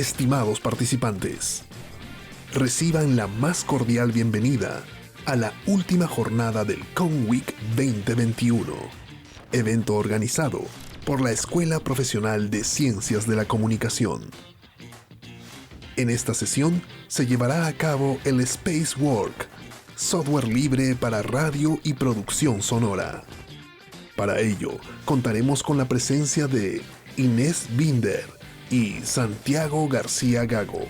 Estimados participantes, reciban la más cordial bienvenida a la última jornada del CONWEEK 2021, evento organizado por la Escuela Profesional de Ciencias de la Comunicación. En esta sesión se llevará a cabo el Spacework, software libre para radio y producción sonora. Para ello, contaremos con la presencia de Inés Binder y Santiago García Gago.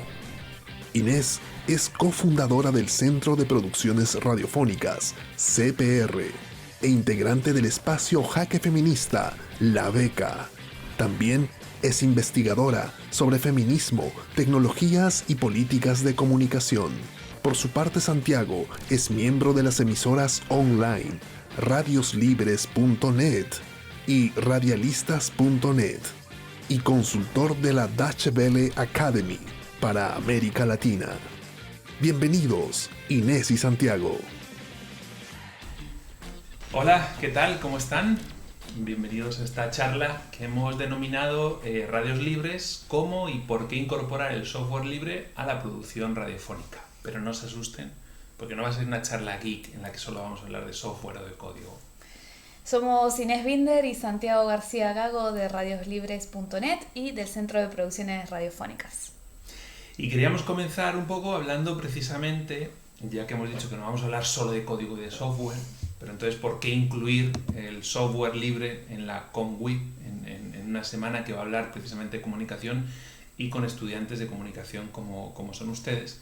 Inés es cofundadora del Centro de Producciones Radiofónicas, CPR, e integrante del espacio Jaque Feminista, La Beca. También es investigadora sobre feminismo, tecnologías y políticas de comunicación. Por su parte, Santiago es miembro de las emisoras online radioslibres.net y radialistas.net y consultor de la Deutsche Welle Academy para América Latina. Bienvenidos, Inés y Santiago. Hola, ¿qué tal? ¿Cómo están? Bienvenidos a esta charla que hemos denominado Radios Libres, cómo y por qué incorporar el software libre a la producción radiofónica. Pero no se asusten, porque no va a ser una charla geek en la que solo vamos a hablar de software o de código. Somos Inés Binder y Santiago García Gago de radiosLibres.net y del Centro de Producciones Radiofónicas. Y queríamos comenzar un poco hablando precisamente, ya que hemos dicho que no vamos a hablar solo de código y de software, pero entonces ¿por qué incluir el software libre en la CONWEEK, en una semana que va a hablar precisamente de comunicación y con estudiantes de comunicación como son ustedes?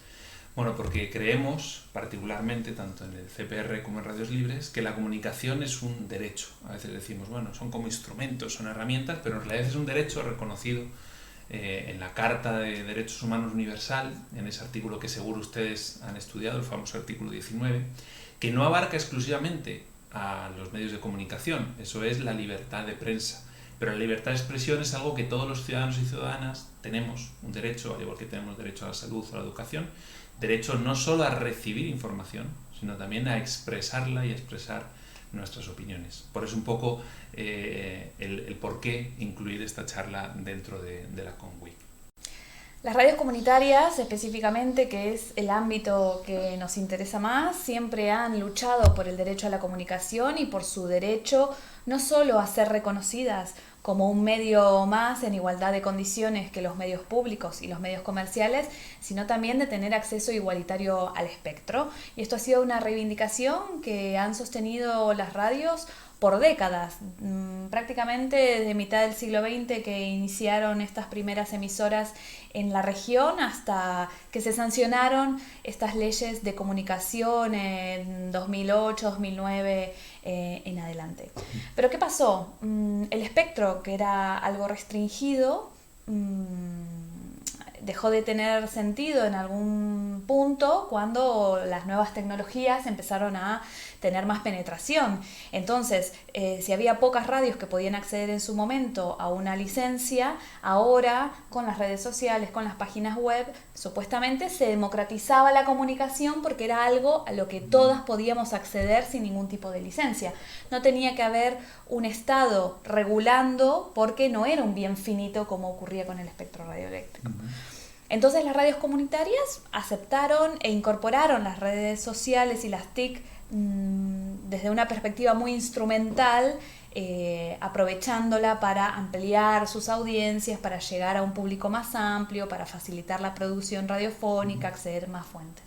Bueno, porque creemos, particularmente, tanto en el CPR como en Radios Libres, que la comunicación es un derecho. A veces decimos, bueno, son como instrumentos, son herramientas, pero en realidad es un derecho reconocido en la Carta de Derechos Humanos Universal, en ese artículo que seguro ustedes han estudiado, el famoso artículo 19, que no abarca exclusivamente a los medios de comunicación, eso es la libertad de prensa. Pero la libertad de expresión es algo que todos los ciudadanos y ciudadanas tenemos un derecho, al igual que tenemos derecho a la salud o a la educación, derecho no solo a recibir información, sino también a expresarla y a expresar nuestras opiniones. Por eso un poco el por qué incluir esta charla dentro de la CONWEEK. Las radios comunitarias, específicamente, que es el ámbito que nos interesa más, siempre han luchado por el derecho a la comunicación y por su derecho no solo a ser reconocidas como un medio más en igualdad de condiciones que los medios públicos y los medios comerciales, sino también de tener acceso igualitario al espectro. Y esto ha sido una reivindicación que han sostenido las radios por décadas, prácticamente desde mitad del siglo XX que iniciaron estas primeras emisoras en la región hasta que se sancionaron estas leyes de comunicación en 2008, 2009 en adelante. Pero ¿qué pasó? El espectro, que era algo restringido, dejó de tener sentido en algún punto cuando las nuevas tecnologías empezaron a tener más penetración. Entonces, si había pocas radios que podían acceder en su momento a una licencia, ahora con las redes sociales, con las páginas web, supuestamente se democratizaba la comunicación porque era algo a lo que todas podíamos acceder sin ningún tipo de licencia. No tenía que haber un Estado regulando porque no era un bien finito como ocurría con el espectro radioeléctrico. Entonces las radios comunitarias aceptaron e incorporaron las redes sociales y las TIC desde una perspectiva muy instrumental, aprovechándola para ampliar sus audiencias, para llegar a un público más amplio, para facilitar la producción radiofónica, acceder a más fuentes.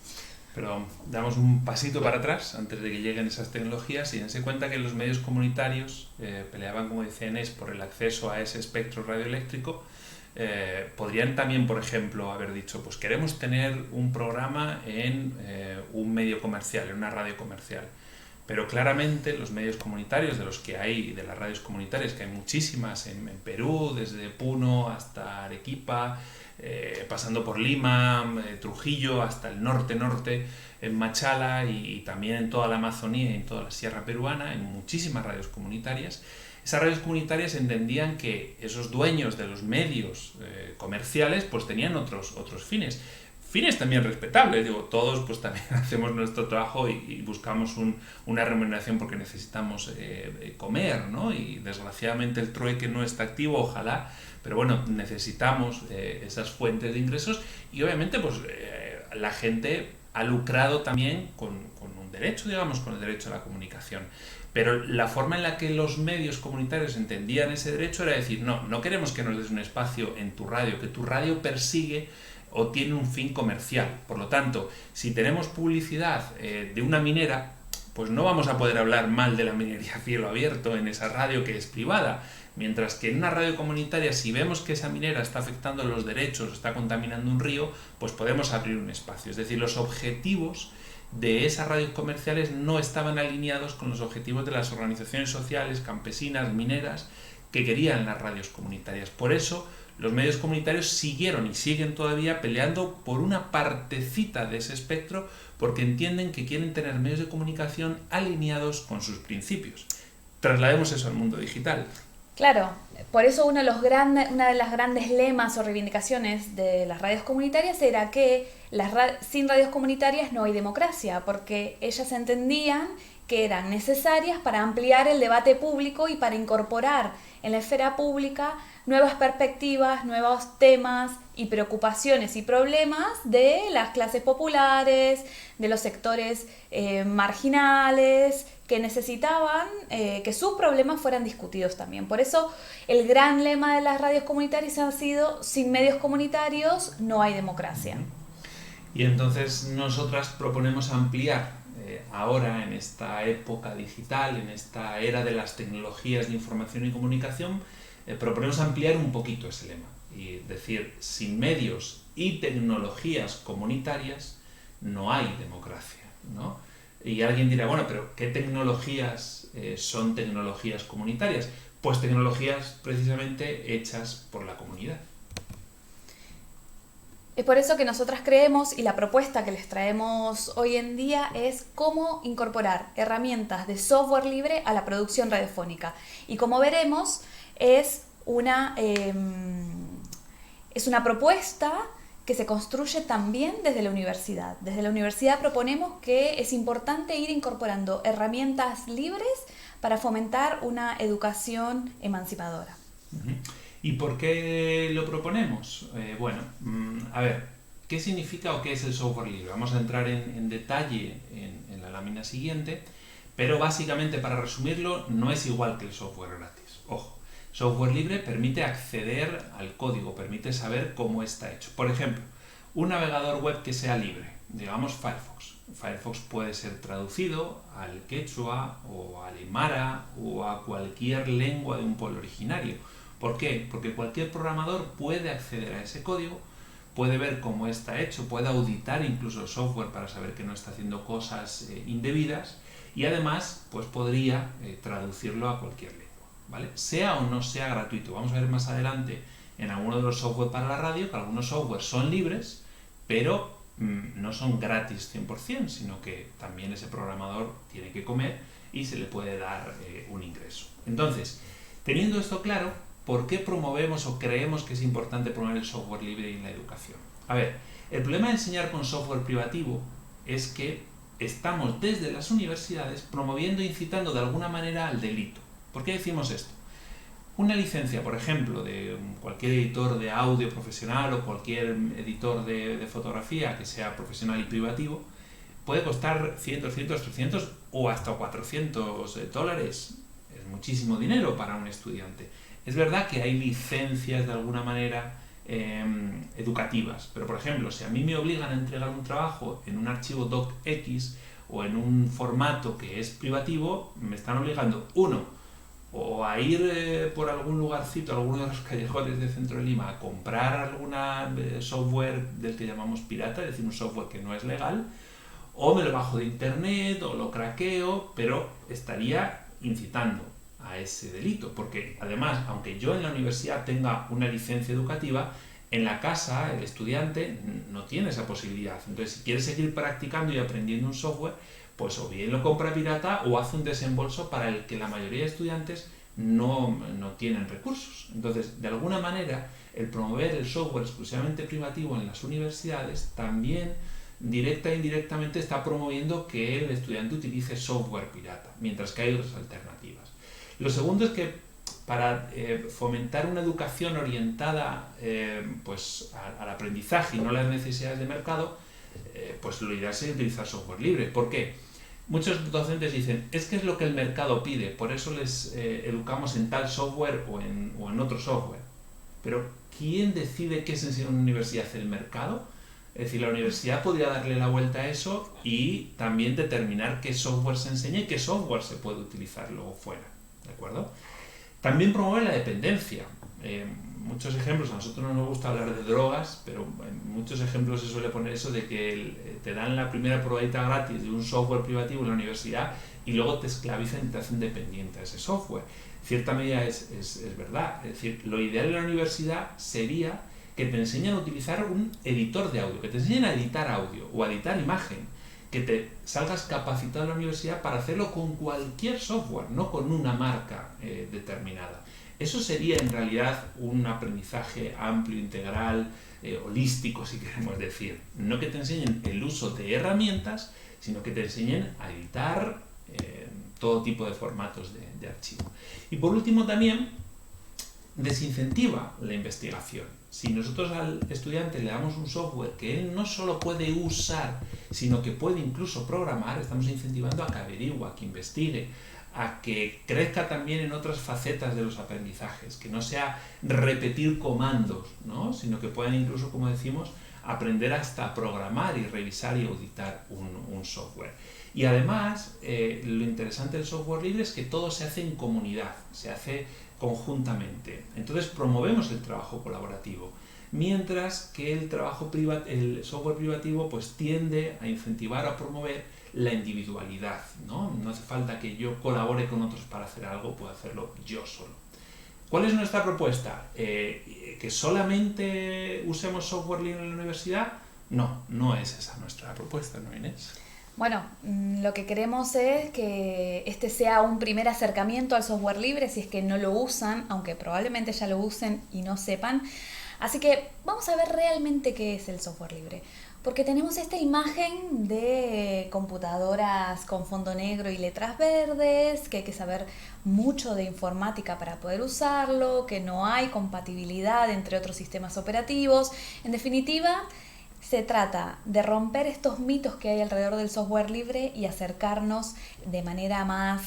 Pero damos un pasito para atrás antes de que lleguen esas tecnologías y dense cuenta que los medios comunitarios peleaban, como decía Inés, por el acceso a ese espectro radioeléctrico. Podrían también, por ejemplo, haber dicho, pues queremos tener un programa en un medio comercial, en una radio comercial. Pero claramente los medios comunitarios, de los que hay, de las radios comunitarias, que hay muchísimas en Perú, desde Puno hasta Arequipa, pasando por Lima, Trujillo, hasta el norte, en Machala y también en toda la Amazonía y en toda la sierra peruana, en muchísimas radios comunitarias. Esas radios comunitarias entendían que esos dueños de los medios comerciales pues tenían otros fines. fines también respetables. Digo, todos pues también hacemos nuestro trabajo y buscamos una remuneración porque necesitamos comer, ¿no? Y desgraciadamente el trueque no está activo, ojalá, pero bueno, necesitamos esas fuentes de ingresos y obviamente pues la gente ha lucrado también con un derecho, digamos, con el derecho a la comunicación. Pero la forma en la que los medios comunitarios entendían ese derecho era decir, no queremos que nos des un espacio en tu radio, que tu radio persigue o tiene un fin comercial. Por lo tanto, si tenemos publicidad de una minera, pues no vamos a poder hablar mal de la minería a cielo abierto en esa radio que es privada. Mientras que en una radio comunitaria, si vemos que esa minera está afectando los derechos, está contaminando un río, pues podemos abrir un espacio. Es decir, los objetivos de esas radios comerciales no estaban alineados con los objetivos de las organizaciones sociales, campesinas, mineras, que querían las radios comunitarias. Por eso, los medios comunitarios siguieron y siguen todavía peleando por una partecita de ese espectro porque entienden que quieren tener medios de comunicación alineados con sus principios. Traslademos eso al mundo digital. Claro, por eso una de las grandes lemas o reivindicaciones de las radios comunitarias era que sin radios comunitarias no hay democracia, porque ellas entendían que eran necesarias para ampliar el debate público y para incorporar en la esfera pública nuevas perspectivas, nuevos temas y preocupaciones y problemas de las clases populares, de los sectores marginales, que necesitaban que sus problemas fueran discutidos también. Por eso el gran lema de las radios comunitarias ha sido: sin medios comunitarios no hay democracia. Y entonces nosotras proponemos ampliar ahora, en esta época digital, en esta era de las tecnologías de información y comunicación, proponemos ampliar un poquito ese lema y decir: sin medios y tecnologías comunitarias no hay democracia, ¿no? Y alguien dirá, bueno, pero ¿qué tecnologías son tecnologías comunitarias? Pues tecnologías precisamente hechas por la comunidad. Es por eso que nosotras creemos, y la propuesta que les traemos hoy en día es cómo incorporar herramientas de software libre a la producción radiofónica. Y como veremos, es una propuesta que se construye también desde la universidad. Desde la universidad proponemos que es importante ir incorporando herramientas libres para fomentar una educación emancipadora. ¿Y por qué lo proponemos? A ver, ¿qué significa o qué es el software libre? Vamos a entrar en detalle en la lámina siguiente, pero básicamente, para resumirlo, no es igual que el software gratis. Ojo, software libre permite acceder al código, permite saber cómo está hecho. Por ejemplo, un navegador web que sea libre, digamos Firefox. Firefox puede ser traducido al quechua o al aymara o a cualquier lengua de un pueblo originario. ¿Por qué? Porque cualquier programador puede acceder a ese código, puede ver cómo está hecho, puede auditar incluso el software para saber que no está haciendo cosas indebidas y además pues podría traducirlo a cualquier lengua, ¿vale? Sea o no sea gratuito. Vamos a ver más adelante en alguno de los software para la radio que algunos software son libres, pero no son gratis 100%, sino que también ese programador tiene que comer y se le puede dar un ingreso. Entonces, teniendo esto claro, ¿por qué promovemos o creemos que es importante promover el software libre en la educación? A ver, el problema de enseñar con software privativo es que estamos desde las universidades promoviendo e incitando de alguna manera al delito. ¿Por qué decimos esto? Una licencia, por ejemplo, de cualquier editor de audio profesional o cualquier editor de fotografía que sea profesional y privativo, puede costar 100, 200, 300 o hasta $400. Es muchísimo dinero para un estudiante. Es verdad que hay licencias de alguna manera educativas, pero por ejemplo, si a mí me obligan a entregar un trabajo en un archivo docx o en un formato que es privativo, me están obligando, o a ir por algún lugarcito, alguno de los callejones del centro de Lima, a comprar alguna software del que llamamos pirata, es decir, un software que no es legal, o me lo bajo de internet o lo craqueo, pero estaría incitando a ese delito, porque además, aunque yo en la universidad tenga una licencia educativa, en la casa el estudiante no tiene esa posibilidad. Entonces, si quiere seguir practicando y aprendiendo un software, pues o bien lo compra pirata o hace un desembolso para el que la mayoría de estudiantes no tienen recursos. Entonces, de alguna manera, el promover el software exclusivamente privativo en las universidades también directa e indirectamente está promoviendo que el estudiante utilice software pirata, mientras que hay otras alternativas. Lo segundo es que para fomentar una educación orientada pues al aprendizaje y no a las necesidades de mercado, pues lo ideal sería utilizar software libre. ¿Por qué? Muchos docentes dicen, es que es lo que el mercado pide, por eso les educamos en tal software o en otro software. Pero ¿quién decide qué es en una universidad? ¿El mercado? Es decir, la universidad podría darle la vuelta a eso y también determinar qué software se enseña y qué software se puede utilizar luego fuera. ¿De acuerdo? También promueve la dependencia. Muchos ejemplos, a nosotros no nos gusta hablar de drogas, pero en muchos ejemplos se suele poner eso de que te dan la primera probadita gratis de un software privativo en la universidad y luego te esclavizan y te hacen dependiente de ese software. En cierta medida es verdad. Es decir, lo ideal en la universidad sería que te enseñen a utilizar un editor de audio, que te enseñen a editar audio o a editar imagen, que te salgas capacitado en la universidad para hacerlo con cualquier software, no con una marca determinada. Eso sería en realidad un aprendizaje amplio, integral, holístico, si queremos decir. No que te enseñen el uso de herramientas, sino que te enseñen a editar todo tipo de formatos de archivo. Y por último también desincentiva la investigación. Si nosotros al estudiante le damos un software que él no solo puede usar, sino que puede incluso programar, estamos incentivando a que averigüe, a que investigue, a que crezca también en otras facetas de los aprendizajes, que no sea repetir comandos, ¿no? Sino que puedan incluso, como decimos, aprender hasta a programar y revisar y auditar un software. Y además, lo interesante del software libre es que todo se hace en comunidad, se hace conjuntamente. Entonces promovemos el trabajo colaborativo, mientras que el software privativo pues tiende a incentivar, a promover la individualidad, ¿no? No hace falta que yo colabore con otros para hacer algo, puedo hacerlo yo solo. ¿Cuál es nuestra propuesta? ¿Que solamente usemos software libre en la universidad? No, no es esa nuestra propuesta, ¿no, Inés? Bueno, lo que queremos es que este sea un primer acercamiento al software libre, si es que no lo usan, aunque probablemente ya lo usen y no sepan. Así que vamos a ver realmente qué es el software libre. Porque tenemos esta imagen de computadoras con fondo negro y letras verdes, que hay que saber mucho de informática para poder usarlo, que no hay compatibilidad entre otros sistemas operativos. En definitiva, se trata de romper estos mitos que hay alrededor del software libre y acercarnos de manera más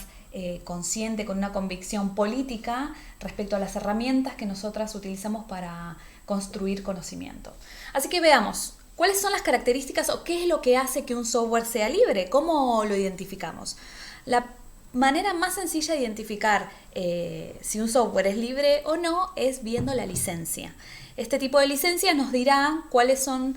consciente, con una convicción política respecto a las herramientas que nosotras utilizamos para construir conocimiento. Así que veamos, ¿cuáles son las características o qué es lo que hace que un software sea libre? ¿Cómo lo identificamos? La manera más sencilla de identificar si un software es libre o no es viendo la licencia. Este tipo de licencia nos dirá cuáles son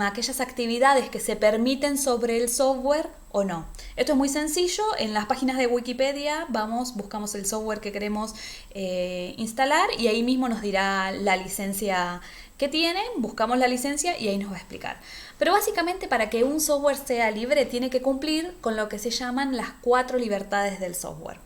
aquellas actividades que se permiten sobre el software o no. Esto es muy sencillo, en las páginas de Wikipedia buscamos el software que queremos instalar y ahí mismo nos dirá la licencia que tiene, buscamos la licencia y ahí nos va a explicar. Pero básicamente para que un software sea libre tiene que cumplir con lo que se llaman las 4 libertades del software.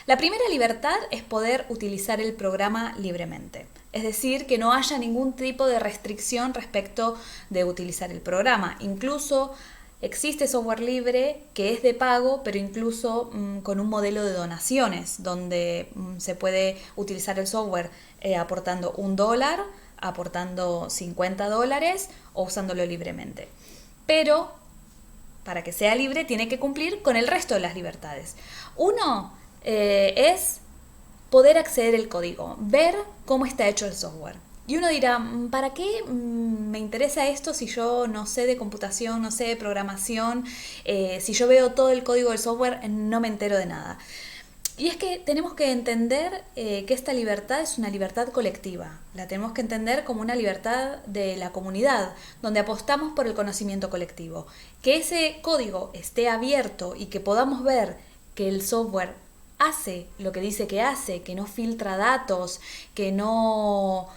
La primera libertad es poder utilizar el programa libremente, es decir, que no haya ningún tipo de restricción respecto de utilizar el programa. Incluso existe software libre que es de pago, pero incluso con un modelo de donaciones, donde se puede utilizar el software aportando $1, aportando $50 o usándolo libremente. Pero para que sea libre tiene que cumplir con el resto de las libertades. Uno es poder acceder al código, ver cómo está hecho el software. Y uno dirá, ¿para qué me interesa esto si yo no sé de computación, no sé de programación? Si yo veo todo el código del software, no me entero de nada. Y es que tenemos que entender que esta libertad es una libertad colectiva. La tenemos que entender como una libertad de la comunidad, donde apostamos por el conocimiento colectivo. Que ese código esté abierto y que podamos ver que el software hace lo que dice que hace, que no filtra datos, que no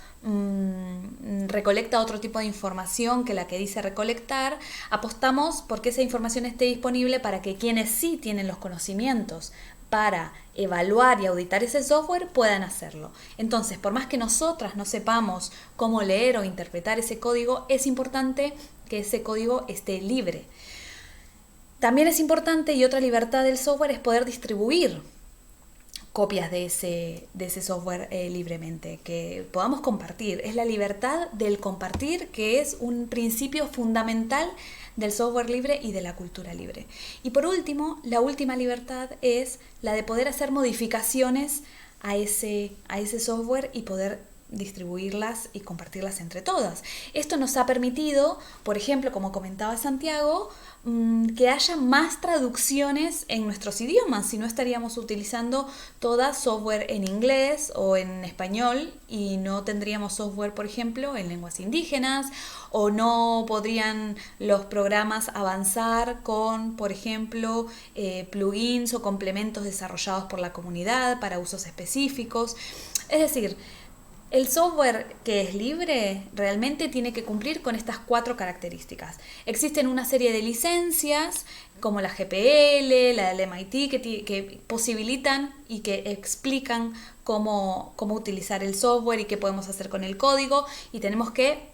recolecta otro tipo de información que la que dice recolectar. Apostamos porque esa información esté disponible para que quienes sí tienen los conocimientos para evaluar y auditar ese software puedan hacerlo. Entonces, por más que nosotras no sepamos cómo leer o interpretar ese código, es importante que ese código esté libre. También es importante, y otra libertad del software, es poder distribuir copias de ese software libremente, que podamos compartir. Es la libertad del compartir, que es un principio fundamental del software libre y de la cultura libre. Y por último, la última libertad es la de poder hacer modificaciones a ese software y poder distribuirlas y compartirlas entre todas. Esto nos ha permitido, por ejemplo, como comentaba Santiago, que haya más traducciones en nuestros idiomas, si no estaríamos utilizando toda software en inglés o en español y no tendríamos software, por ejemplo, en lenguas indígenas, o no podrían los programas avanzar con, por ejemplo, plugins o complementos desarrollados por la comunidad para usos específicos. Es decir, el software que es libre realmente tiene que cumplir con estas 4 características. Existen una serie de licencias como la GPL, la del MIT, que posibilitan y que explican cómo utilizar el software y qué podemos hacer con el código, y tenemos que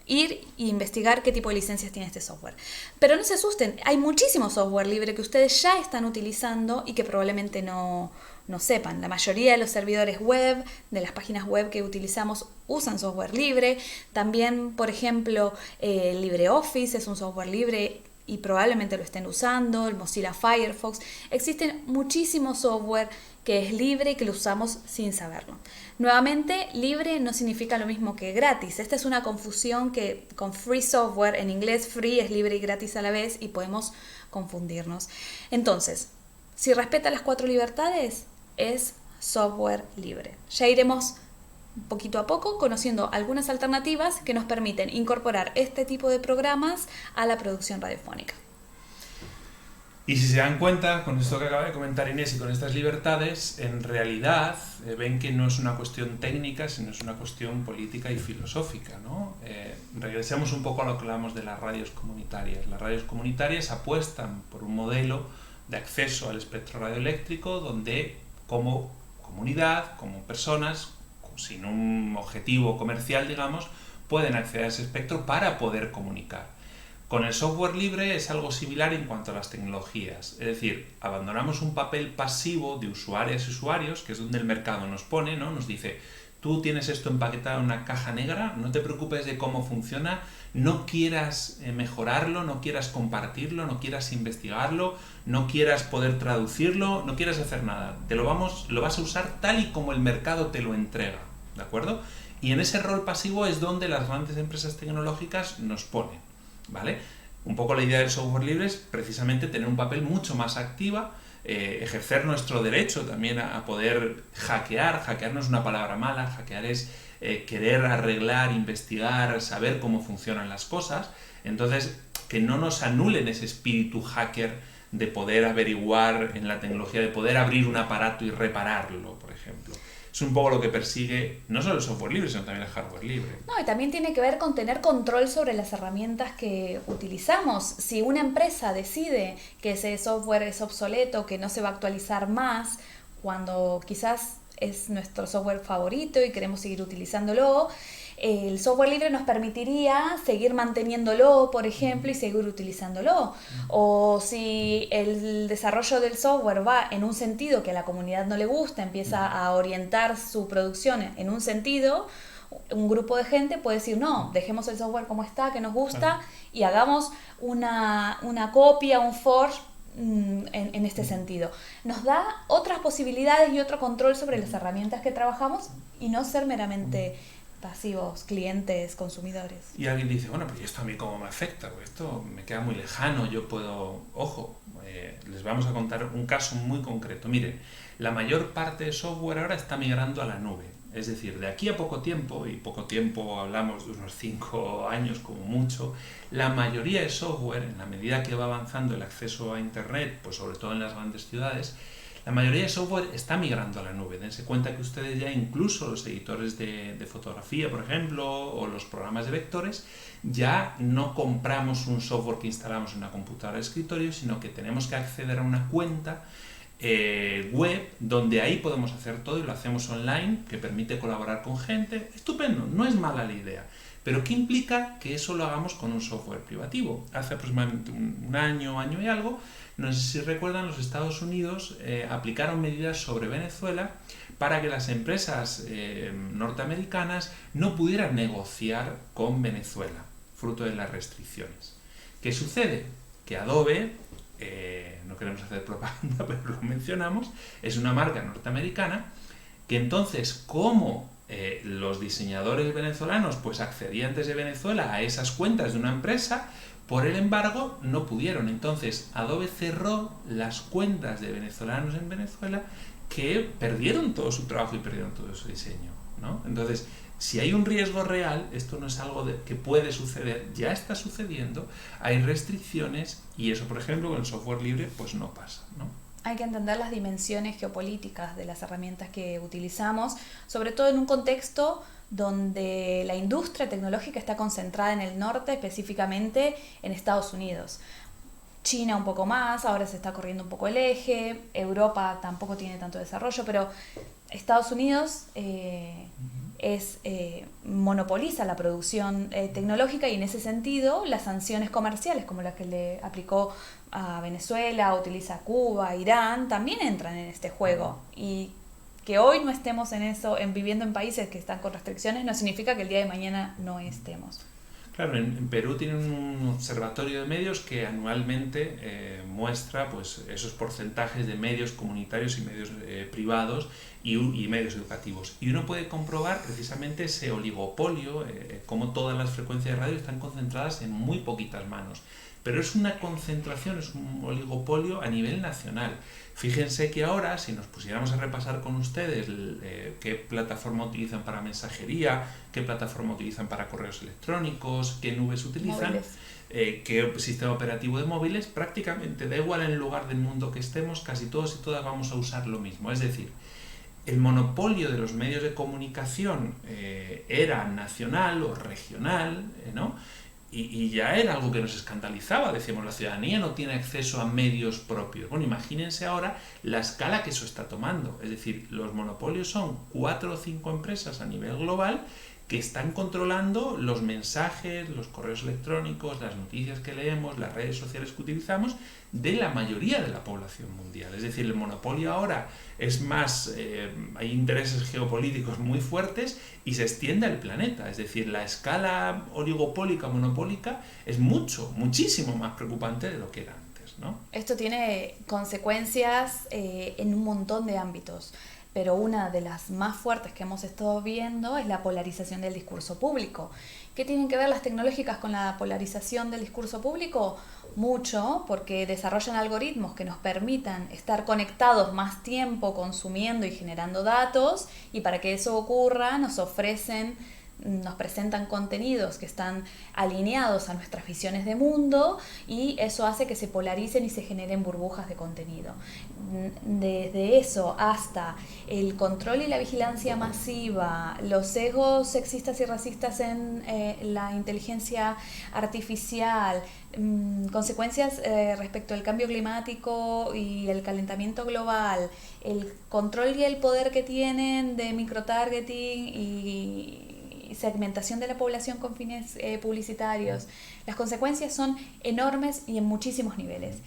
ir e investigar qué tipo de licencias tiene este software. Pero no se asusten, hay muchísimo software libre que ustedes ya están utilizando y que probablemente no sepan. La mayoría de los servidores web, de las páginas web que utilizamos, usan software libre. También, por ejemplo, LibreOffice es un software libre y probablemente lo estén usando, el Mozilla Firefox. Existen muchísimo software que es libre y que lo usamos sin saberlo. Nuevamente, libre no significa lo mismo que gratis. Esta es una confusión que con free software, en inglés free es libre y gratis a la vez, y podemos confundirnos. Entonces, si respeta las 4 libertades, es software libre. Ya iremos poquito a poco conociendo algunas alternativas que nos permiten incorporar este tipo de programas a la producción radiofónica. Y si se dan cuenta, con esto que acaba de comentar Inés y con estas libertades, en realidad ven que no es una cuestión técnica, sino es una cuestión política y filosófica, ¿no? Regresemos un poco a lo que hablamos de las radios comunitarias. Las radios comunitarias apuestan por un modelo de acceso al espectro radioeléctrico donde, como comunidad, como personas, sin un objetivo comercial, digamos, pueden acceder a ese espectro para poder comunicar. Con el software libre es algo similar en cuanto a las tecnologías, es decir, abandonamos un papel pasivo de usuarias y usuarios, que es donde el mercado nos pone, ¿no? Nos dice, tú tienes esto empaquetado en una caja negra, no te preocupes de cómo funciona, no quieras mejorarlo, no quieras compartirlo, no quieras investigarlo, no quieras poder traducirlo, no quieras hacer nada, lo vas a usar tal y como el mercado te lo entrega, ¿de acuerdo? Y en ese rol pasivo es donde las grandes empresas tecnológicas nos ponen, ¿vale? Un poco la idea del software libre es precisamente tener un papel mucho más activa, ejercer nuestro derecho también a poder hackear. Hackear no es una palabra mala, hackear es querer arreglar, investigar, saber cómo funcionan las cosas. Entonces, que no nos anulen ese espíritu hacker de poder averiguar en la tecnología, de poder abrir un aparato y repararlo, por ejemplo. Es un poco lo que persigue no solo el software libre, sino también el hardware libre. No, y también tiene que ver con tener control sobre las herramientas que utilizamos. Si una empresa decide que ese software es obsoleto, que no se va a actualizar más, cuando quizás es nuestro software favorito y queremos seguir utilizándolo, el software libre nos permitiría seguir manteniéndolo, por ejemplo, y seguir utilizándolo. O si el desarrollo del software va en un sentido que a la comunidad no le gusta, empieza a orientar su producción en un sentido, un grupo de gente puede decir, no, dejemos el software como está, que nos gusta, y hagamos una copia, un forge en este sentido. Nos da otras posibilidades y otro control sobre las herramientas que trabajamos y no ser meramente pasivos, clientes, consumidores. Y alguien dice, bueno, pero ¿esto a mí cómo me afecta? Pues esto me queda muy lejano, yo puedo... Ojo, les vamos a contar un caso muy concreto. Miren, la mayor parte de software ahora está migrando a la nube. Es decir, de aquí a poco tiempo, y poco tiempo hablamos de unos 5 años como mucho, la mayoría de software, en la medida que va avanzando el acceso a Internet, pues sobre todo en las grandes ciudades, la mayoría de software está migrando a la nube. Dense cuenta que ustedes ya, incluso los editores de fotografía, por ejemplo, o los programas de vectores, ya no compramos un software que instalamos en una computadora de escritorio, sino que tenemos que acceder a una cuenta web donde ahí podemos hacer todo y lo hacemos online, que permite colaborar con gente. Estupendo, no es mala la idea. Pero ¿qué implica que eso lo hagamos con un software privativo? Hace aproximadamente un año y algo, no sé si recuerdan, los Estados Unidos aplicaron medidas sobre Venezuela para que las empresas norteamericanas no pudieran negociar con Venezuela, fruto de las restricciones. ¿Qué sucede? Que Adobe, no queremos hacer propaganda, pero lo mencionamos, es una marca norteamericana que entonces, como los diseñadores venezolanos pues accedían desde Venezuela a esas cuentas de una empresa, por el embargo no pudieron. Entonces Adobe cerró las cuentas de venezolanos en Venezuela que perdieron todo su trabajo y perdieron todo su diseño, ¿no? Entonces, si hay un riesgo real, esto no es algo que puede suceder, ya está sucediendo, hay restricciones y eso, por ejemplo, con el software libre pues no pasa, ¿no? Hay que entender las dimensiones geopolíticas de las herramientas que utilizamos, sobre todo en un contexto donde la industria tecnológica está concentrada en el norte, específicamente en Estados Unidos. China un poco más, ahora se está corriendo un poco el eje, Europa tampoco tiene tanto desarrollo, pero Estados Unidos monopoliza la producción tecnológica y en ese sentido las sanciones comerciales como las que le aplicó a Venezuela, utiliza Cuba, Irán, también entran en este juego. Y que hoy no estemos en eso, viviendo en países que están con restricciones, no significa que el día de mañana no estemos. Claro, en Perú tienen un observatorio de medios que anualmente muestra pues, esos porcentajes de medios comunitarios y medios privados y medios educativos. Y uno puede comprobar precisamente ese oligopolio, cómo todas las frecuencias de radio están concentradas en muy poquitas manos. Pero es una concentración, es un oligopolio a nivel nacional. Fíjense que ahora, si nos pusiéramos a repasar con ustedes qué plataforma utilizan para mensajería, qué plataforma utilizan para correos electrónicos, qué nubes utilizan, qué sistema operativo de móviles, prácticamente da igual en el lugar del mundo que estemos, casi todos y todas vamos a usar lo mismo. Es decir, el monopolio de los medios de comunicación era nacional o regional, ¿no? Y ya era algo que nos escandalizaba, decíamos, la ciudadanía no tiene acceso a medios propios. Bueno, imagínense ahora la escala que eso está tomando. Es decir, los monopolios son 4 o 5 empresas a nivel global que están controlando los mensajes, los correos electrónicos, las noticias que leemos, las redes sociales que utilizamos de la mayoría de la población mundial. Es decir, el monopolio ahora es más, hay intereses geopolíticos muy fuertes y se extiende al planeta. Es decir, la escala oligopólica, monopólica es muchísimo más preocupante de lo que era antes, ¿no? Esto tiene consecuencias en un montón de ámbitos. Pero una de las más fuertes que hemos estado viendo es la polarización del discurso público. ¿Qué tienen que ver las tecnológicas con la polarización del discurso público? Mucho, porque desarrollan algoritmos que nos permitan estar conectados más tiempo consumiendo y generando datos, y para que eso ocurra nos presentan contenidos que están alineados a nuestras visiones de mundo y eso hace que se polaricen y se generen burbujas de contenido. Desde eso hasta el control y la vigilancia masiva, los sesgos sexistas y racistas en la inteligencia artificial, consecuencias respecto al cambio climático y el calentamiento global, el control y el poder que tienen de microtargeting y segmentación de la población con fines publicitarios. Las consecuencias son enormes y en muchísimos niveles.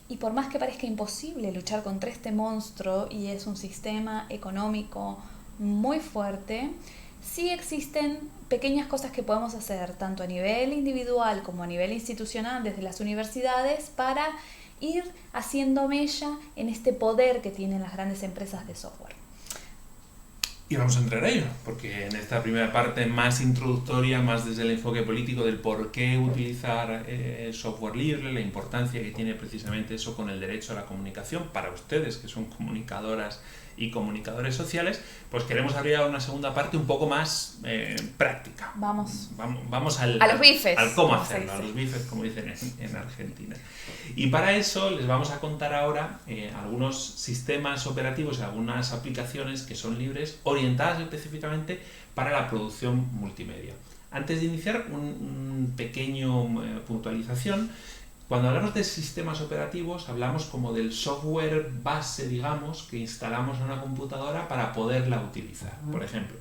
Y por más que parezca imposible luchar contra este monstruo, y es un sistema económico muy fuerte, sí existen pequeñas cosas que podemos hacer, tanto a nivel individual como a nivel institucional, desde las universidades, para ir haciendo mella en este poder que tienen las grandes empresas de software. Y vamos a entrar a ello, porque en esta primera parte más introductoria, más desde el enfoque político del por qué utilizar software libre, la importancia que tiene precisamente eso con el derecho a la comunicación para ustedes que son comunicadoras y comunicadores sociales, pues queremos abrir una segunda parte un poco más práctica. Vamos a los bifes. Al cómo hacerlo, a los bifes, como dicen en Argentina. Y para eso les vamos a contar ahora algunos sistemas operativos y algunas aplicaciones que son libres, orientadas específicamente para la producción multimedia. Antes de iniciar, un pequeño puntualización. Cuando hablamos de sistemas operativos, hablamos como del software base, digamos, que instalamos en una computadora para poderla utilizar. Por ejemplo,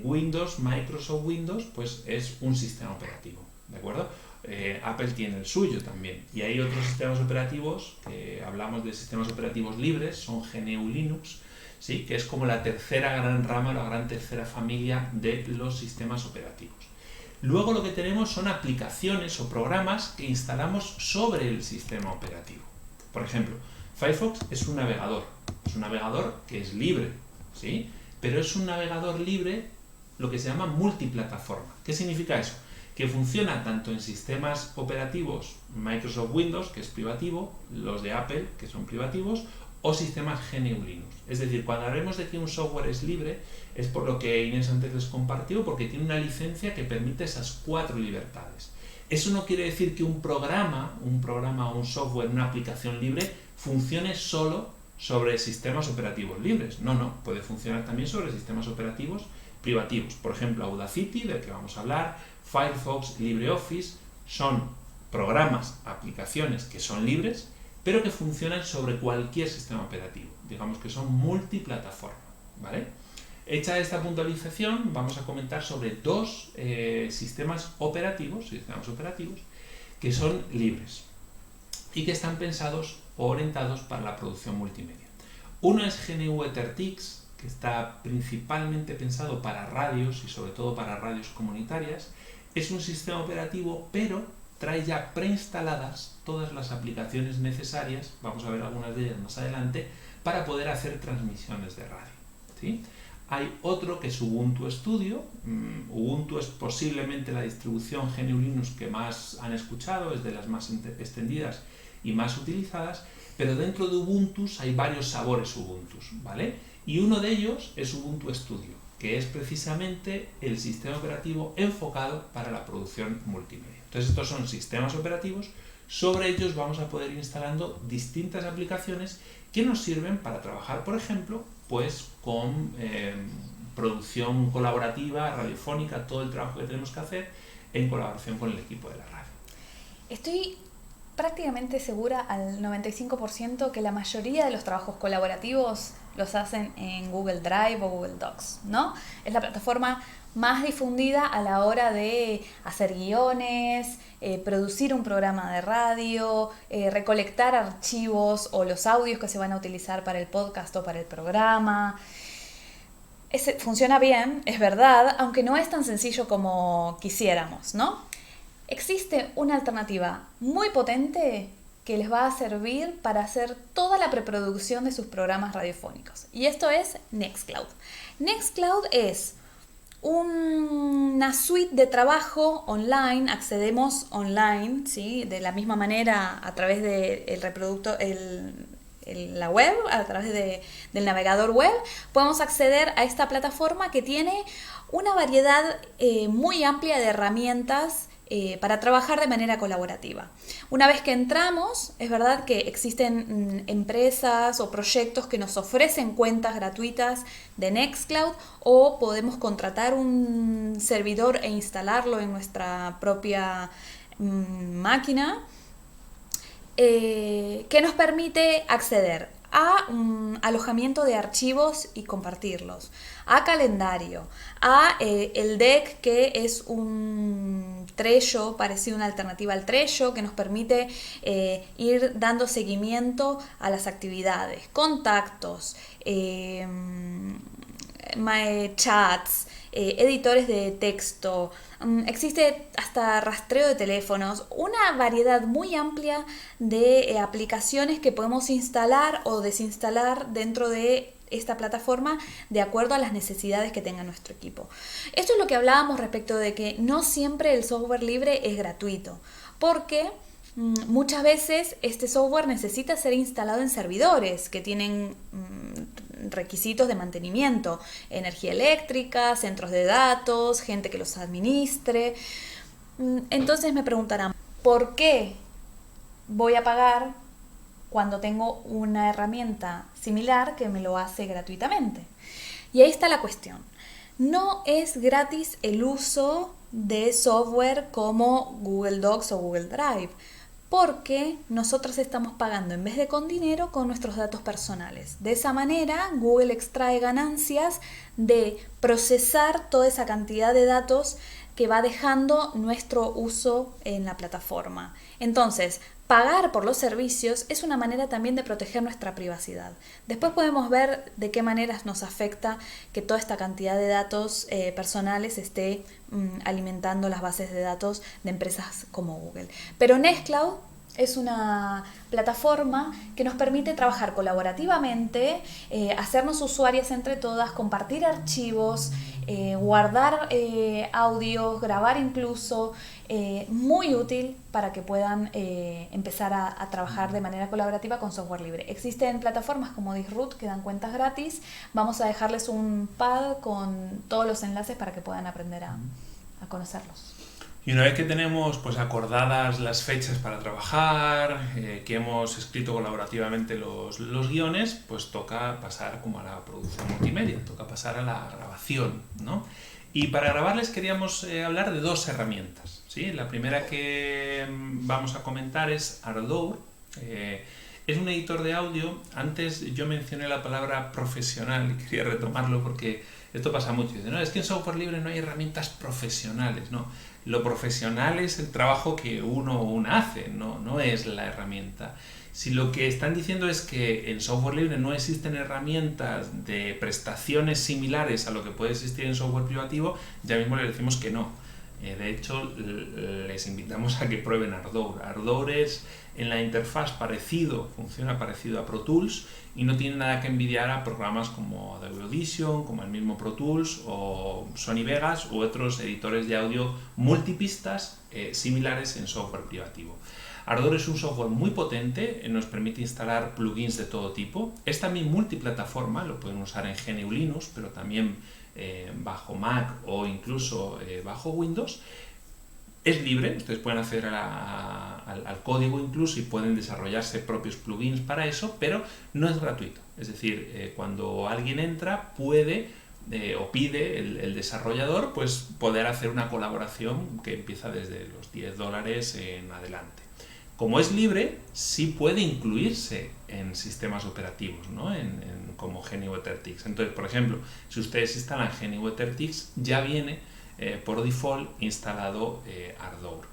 Windows, Microsoft Windows, pues es un sistema operativo, ¿de acuerdo? Apple tiene el suyo también. Y hay otros sistemas operativos, que hablamos de sistemas operativos libres, son GNU Linux, ¿sí? Que es como la tercera gran rama, la gran tercera familia de los sistemas operativos. Luego lo que tenemos son aplicaciones o programas que instalamos sobre el sistema operativo. Por ejemplo, Firefox es un navegador que es libre, ¿sí? Pero es un navegador libre, lo que se llama multiplataforma. ¿Qué significa eso? Que funciona tanto en sistemas operativos Microsoft Windows, que es privativo, los de Apple, que son privativos, o sistemas GNU Linux. Es decir, cuando hablemos de que un software es libre, es por lo que Inés antes les compartió, porque tiene una licencia que permite esas 4 libertades. Eso no quiere decir que un programa o un software, una aplicación libre, funcione solo sobre sistemas operativos libres. No, puede funcionar también sobre sistemas operativos privativos. Por ejemplo, Audacity, del que vamos a hablar, Firefox, LibreOffice, son programas, aplicaciones que son libres, pero que funcionan sobre cualquier sistema operativo. Digamos que son multiplataforma, ¿vale? Hecha esta puntualización, vamos a comentar sobre 2 sistemas operativos que son libres y que están pensados o orientados para la producción multimedia. Uno es GNU EtherTix, que está principalmente pensado para radios y sobre todo para radios comunitarias. Es un sistema operativo, pero trae ya preinstaladas todas las aplicaciones necesarias, vamos a ver algunas de ellas más adelante, para poder hacer transmisiones de radio, ¿sí? Hay otro que es Ubuntu Studio. Ubuntu es posiblemente la distribución GNU Linux que más han escuchado, es de las más extendidas y más utilizadas, pero dentro de Ubuntu hay varios sabores Ubuntu, ¿vale? Y uno de ellos es Ubuntu Studio, que es precisamente el sistema operativo enfocado para la producción multimedia. Entonces estos son sistemas operativos, sobre ellos vamos a poder ir instalando distintas aplicaciones que nos sirven para trabajar, por ejemplo, pues con producción colaborativa, radiofónica, todo el trabajo que tenemos que hacer en colaboración con el equipo de la radio. Estoy prácticamente segura al 95% que la mayoría de los trabajos colaborativos los hacen en Google Drive o Google Docs, ¿no? Es la plataforma más difundida a la hora de hacer guiones, producir un programa de radio, recolectar archivos o los audios que se van a utilizar para el podcast o para el programa. Funciona bien, es verdad, aunque no es tan sencillo como quisiéramos, ¿no? Existe una alternativa muy potente que les va a servir para hacer toda la preproducción de sus programas radiofónicos. Y esto es Nextcloud. Nextcloud es una suite de trabajo online, accedemos online, ¿sí? De la misma manera a través del reproductor, la web, a través del navegador web, podemos acceder a esta plataforma que tiene una variedad muy amplia de herramientas para trabajar de manera colaborativa. Una vez que entramos, es verdad que existen empresas o proyectos que nos ofrecen cuentas gratuitas de Nextcloud o podemos contratar un servidor e instalarlo en nuestra propia máquina que nos permite acceder a alojamiento de archivos y compartirlos, a calendario, a el deck, que es un Trello, parecido a una alternativa al Trello, que nos permite ir dando seguimiento a las actividades, contactos, chats, editores de texto, existe hasta rastreo de teléfonos, una variedad muy amplia de aplicaciones que podemos instalar o desinstalar dentro de esta plataforma de acuerdo a las necesidades que tenga nuestro equipo. Esto es lo que hablábamos respecto de que no siempre el software libre es gratuito, porque muchas veces este software necesita ser instalado en servidores que tienen requisitos de mantenimiento, energía eléctrica, centros de datos, gente que los administre. Entonces me preguntarán, ¿por qué voy a pagar cuando tengo una herramienta similar que me lo hace gratuitamente? Y ahí está la cuestión. No es gratis el uso de software como Google Docs o Google Drive, porque nosotros estamos pagando en vez de con dinero, con nuestros datos personales. De esa manera, Google extrae ganancias de procesar toda esa cantidad de datos que va dejando nuestro uso en la plataforma. Entonces, pagar por los servicios es una manera también de proteger nuestra privacidad. Después podemos ver de qué maneras nos afecta que toda esta cantidad de datos personales esté alimentando las bases de datos de empresas como Google. Pero Nextcloud es una plataforma que nos permite trabajar colaborativamente, hacernos usuarias entre todas, compartir archivos, guardar audios, grabar incluso, muy útil para que puedan empezar a trabajar de manera colaborativa con software libre. Existen plataformas como Disroot que dan cuentas gratis. Vamos a dejarles un pad con todos los enlaces para que puedan aprender a conocerlos. Y una vez que tenemos pues acordadas las fechas para trabajar, que hemos escrito colaborativamente los guiones, pues toca pasar como a la producción multimedia, toca pasar a la grabación, ¿no? Y para grabarles queríamos hablar de dos herramientas, ¿sí? La primera que vamos a comentar es Ardour. Es un editor de audio. Antes yo mencioné la palabra profesional y quería retomarlo porque esto pasa mucho. Dice, no, es que en software libre no hay herramientas profesionales, ¿no? Lo profesional es el trabajo que uno o una hace, no es la herramienta. Si lo que están diciendo es que en software libre no existen herramientas de prestaciones similares a lo que puede existir en software privativo, ya mismo les decimos que no. De hecho, les invitamos a que prueben Ardour. Ardour es en la interfaz funciona parecido a Pro Tools y no tiene nada que envidiar a programas como Adobe Audition, como el mismo Pro Tools o Sony Vegas u otros editores de audio multipistas similares en software privativo. Ardour es un software muy potente, nos permite instalar plugins de todo tipo. Es también multiplataforma, lo pueden usar en GNU Linux, pero también bajo Mac o incluso bajo Windows. Es libre, ustedes pueden acceder al código incluso y pueden desarrollarse propios plugins para eso, pero no es gratuito. Es decir, cuando alguien entra puede o pide el desarrollador pues poder hacer una colaboración que empieza desde los $10 en adelante. Como es libre, sí puede incluirse en sistemas operativos, ¿no? Como GNU EtherTix. Entonces, por ejemplo, si ustedes instalan GNU EtherTix, ya viene por default instalado Ardour.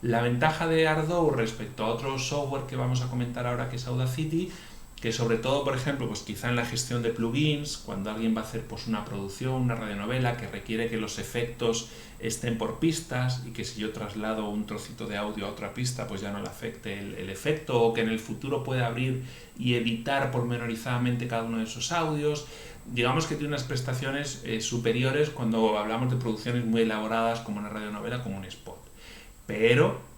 La ventaja de Ardour respecto a otro software que vamos a comentar ahora, que es Audacity, que sobre todo, por ejemplo, pues quizá en la gestión de plugins, cuando alguien va a hacer pues una producción, una radionovela que requiere que los efectos estén por pistas y que si yo traslado un trocito de audio a otra pista pues ya no le afecte el efecto, o que en el futuro pueda abrir y editar pormenorizadamente cada uno de esos audios. Digamos que tiene unas prestaciones superiores cuando hablamos de producciones muy elaboradas como una radionovela, como un spot. Pero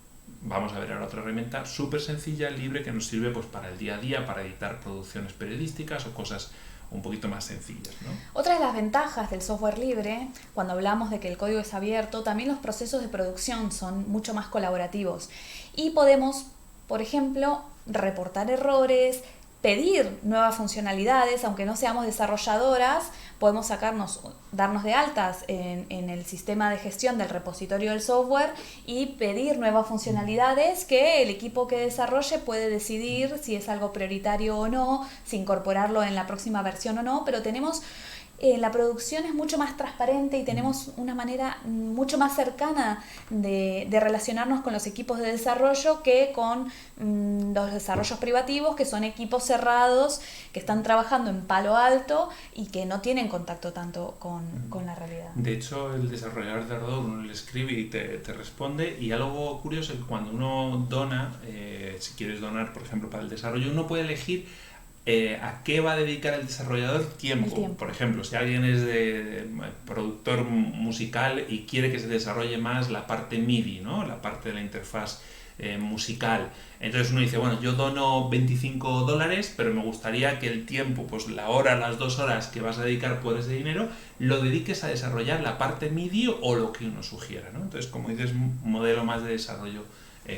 vamos a ver ahora otra herramienta súper sencilla, libre, que nos sirve pues para el día a día, para editar producciones periodísticas o cosas un poquito más sencillas, ¿no? Otra de las ventajas del software libre, cuando hablamos de que el código es abierto, también los procesos de producción son mucho más colaborativos y podemos, por ejemplo, reportar errores, pedir nuevas funcionalidades, aunque no seamos desarrolladoras, podemos darnos de altas en el sistema de gestión del repositorio del software y pedir nuevas funcionalidades que el equipo que desarrolle puede decidir si es algo prioritario o no, si incorporarlo en la próxima versión o no, pero tenemos la producción es mucho más transparente y tenemos una manera mucho más cercana de relacionarnos con los equipos de desarrollo que con los desarrollos privativos, que son equipos cerrados, que están trabajando en palo alto y que no tienen contacto tanto con la realidad. De hecho, el desarrollador de Ardour, uno le escribe y te responde, y algo curioso es que cuando uno dona, si quieres donar, por ejemplo, para el desarrollo, uno puede elegir a qué va a dedicar el desarrollador tiempo. Por ejemplo, si alguien es de productor musical y quiere que se desarrolle más la parte MIDI, ¿no? La parte de la interfaz musical, entonces uno dice, bueno, yo dono $25, pero me gustaría que el tiempo, pues la hora, las 2 horas que vas a dedicar por ese dinero, lo dediques a desarrollar la parte MIDI o lo que uno sugiera, ¿no? Entonces, como dices, un modelo más de desarrollo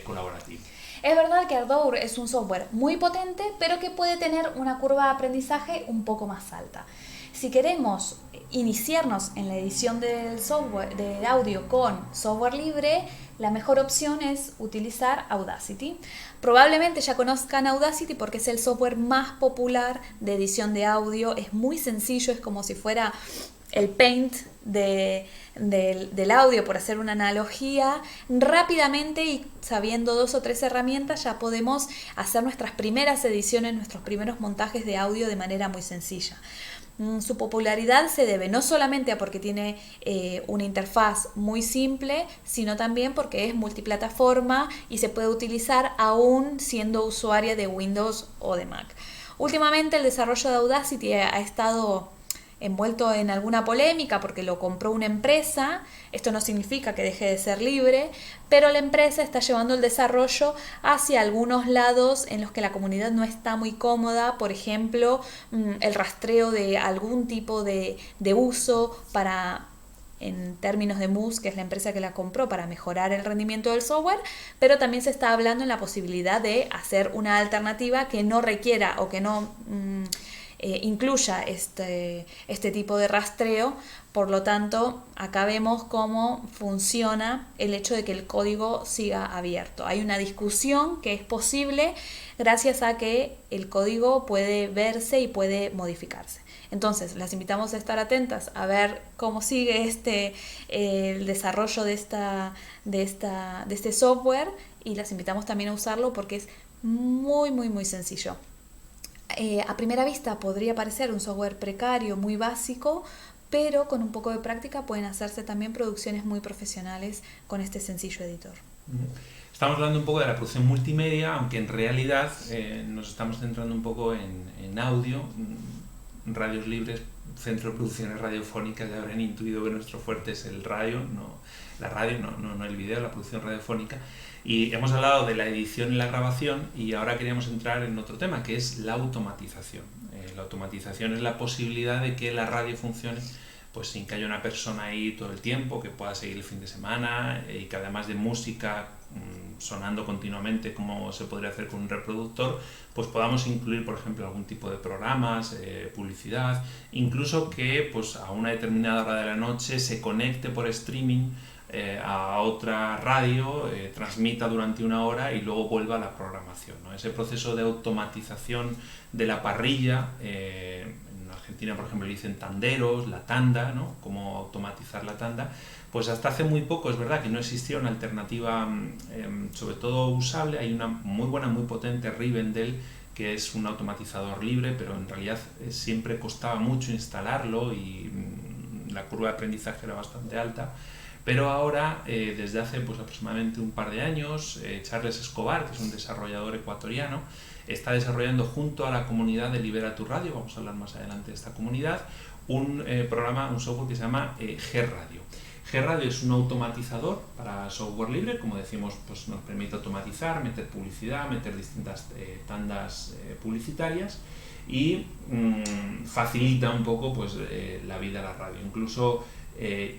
colaborativo. Es verdad que Ardour es un software muy potente, pero que puede tener una curva de aprendizaje un poco más alta. si queremos iniciarnos en la edición del software, del audio con software libre, la mejor opción es utilizar Audacity. Probablemente ya conozcan Audacity porque es el software más popular de edición de audio. Es muy sencillo, es como si fuera el Paint del audio, por hacer una analogía. Rápidamente y sabiendo 2 o 3 herramientas ya podemos hacer nuestras primeras ediciones, nuestros primeros montajes de audio de manera muy sencilla. Su popularidad se debe no solamente a porque tiene una interfaz muy simple, sino también porque es multiplataforma y se puede utilizar aún siendo usuaria de Windows o de Mac. Últimamente el desarrollo de Audacity ha estado envuelto en alguna polémica porque lo compró una empresa. Esto no significa que deje de ser libre, pero la empresa está llevando el desarrollo hacia algunos lados en los que la comunidad no está muy cómoda. Por ejemplo, el rastreo de algún tipo de uso para, en términos de Moose, que es la empresa que la compró, para mejorar el rendimiento del software, pero también se está hablando en la posibilidad de hacer una alternativa que no requiera o que no incluya este tipo de rastreo. Por lo tanto, acá vemos cómo funciona el hecho de que el código siga abierto. Hay una discusión que es posible gracias a que el código puede verse y puede modificarse. Entonces, las invitamos a estar atentas a ver cómo sigue el desarrollo de este software, y las invitamos también a usarlo porque es muy, muy, muy sencillo. A primera vista podría parecer un software precario, muy básico, pero con un poco de práctica pueden hacerse también producciones muy profesionales con este sencillo editor. Estamos hablando un poco de la producción multimedia, aunque en realidad nos estamos centrando un poco en audio. Radios Libres, Centro de Producciones Radiofónicas, ya habrán intuido que nuestro fuerte es el radio, no el vídeo, la producción radiofónica. Y hemos hablado de la edición y la grabación, y ahora queríamos entrar en otro tema, que es la automatización. La automatización es la posibilidad de que la radio funcione pues sin que haya una persona ahí todo el tiempo, que pueda seguir el fin de semana, y que además de música sonando continuamente como se podría hacer con un reproductor, pues podamos incluir, por ejemplo, algún tipo de programas, publicidad, incluso que pues a una determinada hora de la noche se conecte por streaming a otra radio, transmita durante una hora y luego vuelva a la programación, ¿no? Ese proceso de automatización de la parrilla, en Argentina, por ejemplo, le dicen tanderos, la tanda, ¿no? Cómo automatizar la tanda. Pues hasta hace muy poco es verdad que no existía una alternativa sobre todo usable. Hay una muy buena, muy potente, Rivendell, que es un automatizador libre, pero en realidad siempre costaba mucho instalarlo y la curva de aprendizaje era bastante alta. Pero ahora, desde hace pues aproximadamente un par de años, Charles Escobar, que es un desarrollador ecuatoriano, está desarrollando junto a la comunidad de Libera tu Radio, vamos a hablar más adelante de esta comunidad, un programa, un software que se llama G-Radio. G-Radio es un automatizador para software libre, como decimos, pues nos permite automatizar, meter publicidad, meter distintas tandas publicitarias, y facilita un poco pues la vida a la radio. Incluso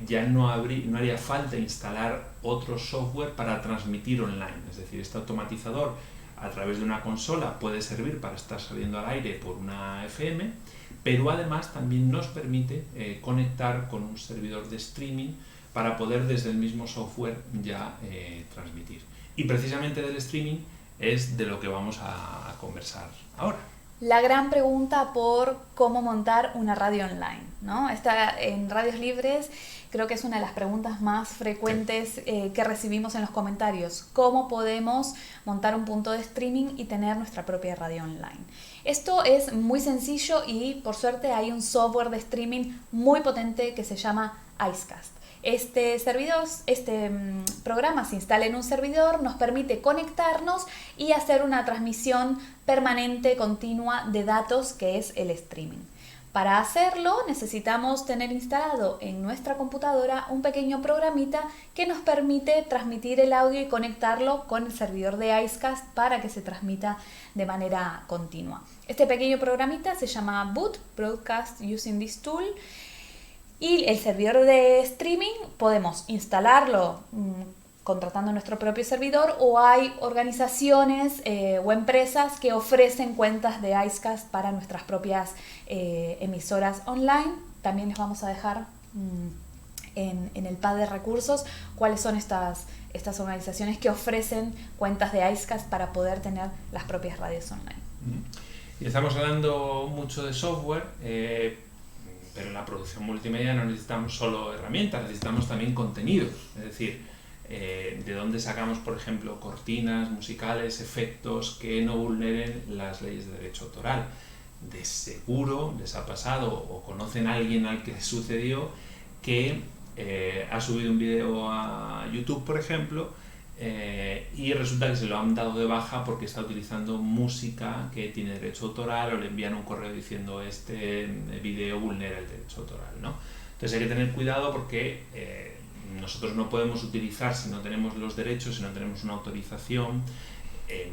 ya no haría falta instalar otro software para transmitir online. Es decir, este automatizador a través de una consola puede servir para estar saliendo al aire por una FM, pero además también nos permite conectar con un servidor de streaming para poder desde el mismo software ya transmitir. Y precisamente del streaming es de lo que vamos a conversar ahora. La gran pregunta por cómo montar una radio online, ¿no? En Radios Libres creo que es una de las preguntas más frecuentes que recibimos en los comentarios. ¿Cómo podemos montar un punto de streaming y tener nuestra propia radio online? Esto es muy sencillo y por suerte hay un software de streaming muy potente que se llama Icecast. Este programa se instala en un servidor, nos permite conectarnos y hacer una transmisión permanente, continua de datos, que es el streaming. Para hacerlo necesitamos tener instalado en nuestra computadora un pequeño programita que nos permite transmitir el audio y conectarlo con el servidor de Icecast para que se transmita de manera continua. Este pequeño programita se llama Boot, Broadcast Using this Tool. Y el servidor de streaming podemos instalarlo contratando nuestro propio servidor, o hay organizaciones o empresas que ofrecen cuentas de Icecast para nuestras propias emisoras online. También les vamos a dejar en el pad de recursos cuáles son estas organizaciones que ofrecen cuentas de Icecast para poder tener las propias radios online. Y estamos hablando mucho de software, pero en la producción multimedia no necesitamos solo herramientas, necesitamos también contenidos. Es decir, de dónde sacamos, por ejemplo, cortinas musicales, efectos que no vulneren las leyes de derecho autoral. De seguro les ha pasado o conocen a alguien al que sucedió que ha subido un video a YouTube, por ejemplo, y resulta que se lo han dado de baja porque está utilizando música que tiene derecho autoral, o le envían un correo diciendo este video vulnera el derecho autoral, ¿no? Entonces hay que tener cuidado porque nosotros no podemos utilizar, si no tenemos los derechos, si no tenemos una autorización,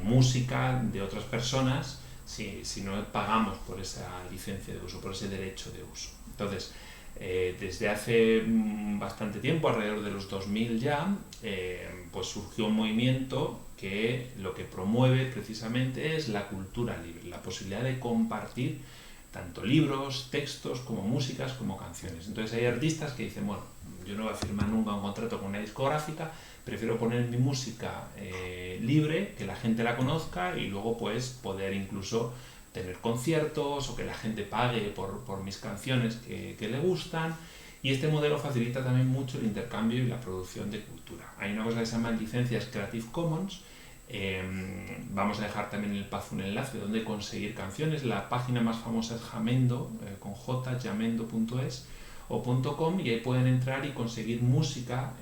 música de otras personas si no pagamos por esa licencia de uso, por ese derecho de uso. Entonces, desde hace bastante tiempo, alrededor de los 2000 ya, pues surgió un movimiento que lo que promueve precisamente es la cultura libre, la posibilidad de compartir tanto libros, textos, como músicas, como canciones. Entonces hay artistas que dicen, bueno, yo no voy a firmar nunca un contrato con una discográfica, prefiero poner mi música libre, que la gente la conozca y luego pues poder incluso tener conciertos o que la gente pague por mis canciones que le gustan. Y este modelo facilita también mucho el intercambio y la producción de cultura. Hay una cosa que se llama licencias Creative Commons. Vamos a dejar también en el pad un enlace donde conseguir canciones. La página más famosa es Jamendo, con j, jamendo.es o .com, y ahí pueden entrar y conseguir música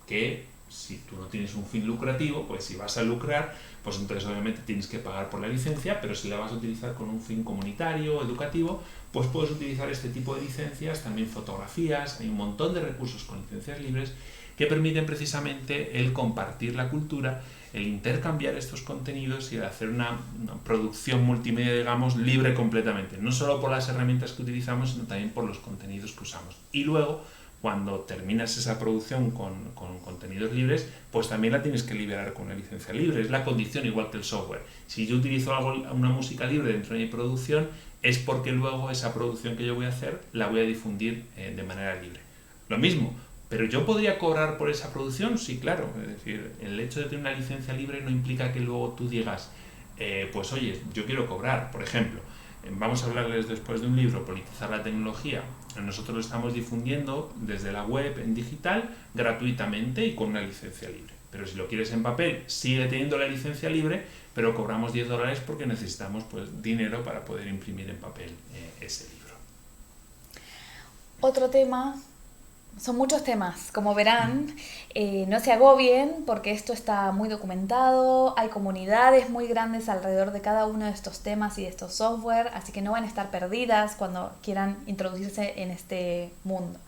que, si tú no tienes un fin lucrativo, pues si vas a lucrar, pues entonces obviamente tienes que pagar por la licencia, pero si la vas a utilizar con un fin comunitario, educativo, pues puedes utilizar este tipo de licencias, también fotografías. Hay un montón de recursos con licencias libres que permiten precisamente el compartir la cultura, el intercambiar estos contenidos y el hacer una producción multimedia, digamos, libre completamente, no solo por las herramientas que utilizamos, sino también por los contenidos que usamos. Y luego, cuando terminas esa producción con contenidos libres, pues también la tienes que liberar con una licencia libre. Es la condición, igual que el software. Si yo utilizo una música libre dentro de mi producción, es porque luego esa producción que yo voy a hacer la voy a difundir de manera libre. Lo mismo, ¿pero yo podría cobrar por esa producción? Sí, claro. Es decir, el hecho de tener una licencia libre no implica que luego tú digas, pues oye, yo quiero cobrar. Por ejemplo, vamos a hablarles después de un libro, Politizar la tecnología. Nosotros lo estamos difundiendo desde la web en digital, gratuitamente y con una licencia libre. Pero si lo quieres en papel, sigue teniendo la licencia libre, pero cobramos $10 porque necesitamos pues dinero para poder imprimir en papel ese libro. Otro tema, son muchos temas, como verán, no se agobien porque esto está muy documentado, hay comunidades muy grandes alrededor de cada uno de estos temas y de estos software, así que no van a estar perdidas cuando quieran introducirse en este mundo.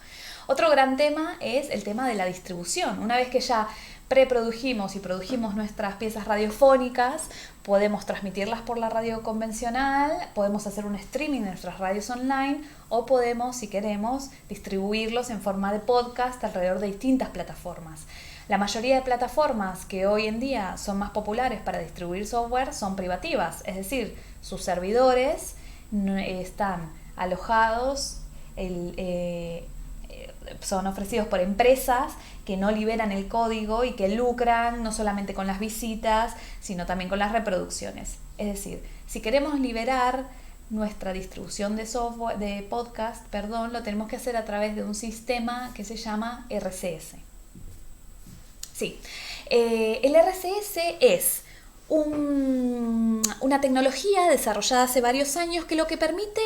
Otro gran tema es el tema de la distribución. Una vez que ya preprodujimos y produjimos nuestras piezas radiofónicas, podemos transmitirlas por la radio convencional, podemos hacer un streaming de nuestras radios online o podemos, si queremos, distribuirlos en forma de podcast alrededor de distintas plataformas. La mayoría de plataformas que hoy en día son más populares para distribuir software son privativas, es decir, sus servidores están alojados, son ofrecidos por empresas que no liberan el código y que lucran no solamente con las visitas, sino también con las reproducciones. Es decir, si queremos liberar nuestra distribución de software, de podcast, lo tenemos que hacer a través de un sistema que se llama RCS. Sí, el RCS es una tecnología desarrollada hace varios años que lo que permite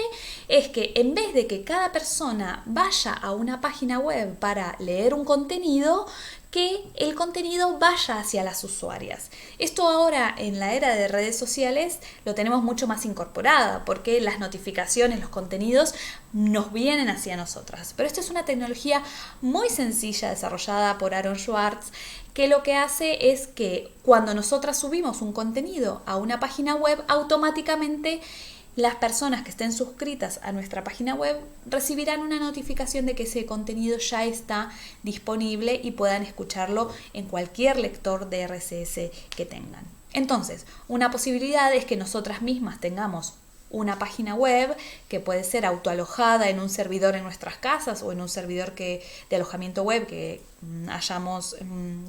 es que en vez de que cada persona vaya a una página web para leer un contenido, que el contenido vaya hacia las usuarias. Esto ahora en la era de redes sociales lo tenemos mucho más incorporada porque las notificaciones, los contenidos nos vienen hacia nosotras. Pero esto es una tecnología muy sencilla desarrollada por Aaron Swartz que lo que hace es que cuando nosotras subimos un contenido a una página web, automáticamente las personas que estén suscritas a nuestra página web recibirán una notificación de que ese contenido ya está disponible y puedan escucharlo en cualquier lector de RSS que tengan. Entonces, una posibilidad es que nosotras mismas tengamos una página web que puede ser autoalojada en un servidor en nuestras casas o en un servidor de alojamiento web que hayamos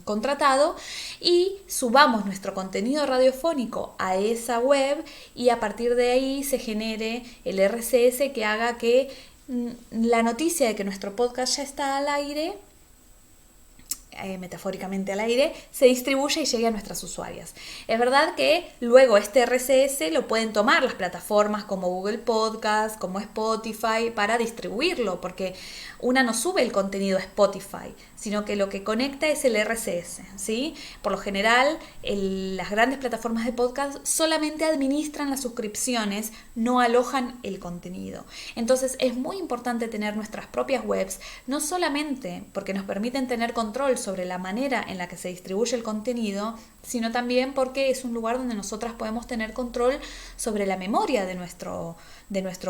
contratado, y subamos nuestro contenido radiofónico a esa web, y a partir de ahí se genere el RSS que haga que la noticia de que nuestro podcast ya está al aire, metafóricamente al aire, se distribuye y llegue a nuestras usuarias. Es verdad que luego este RSS lo pueden tomar las plataformas como Google Podcast, como Spotify, para distribuirlo, porque una no sube el contenido a Spotify, sino que lo que conecta es el RSS, ¿sí? Por lo general, las grandes plataformas de podcast solamente administran las suscripciones, no alojan el contenido. Entonces es muy importante tener nuestras propias webs, no solamente porque nos permiten tener control sobre la manera en la que se distribuye el contenido, sino también porque es un lugar donde nosotras podemos tener control sobre la memoria de nuestro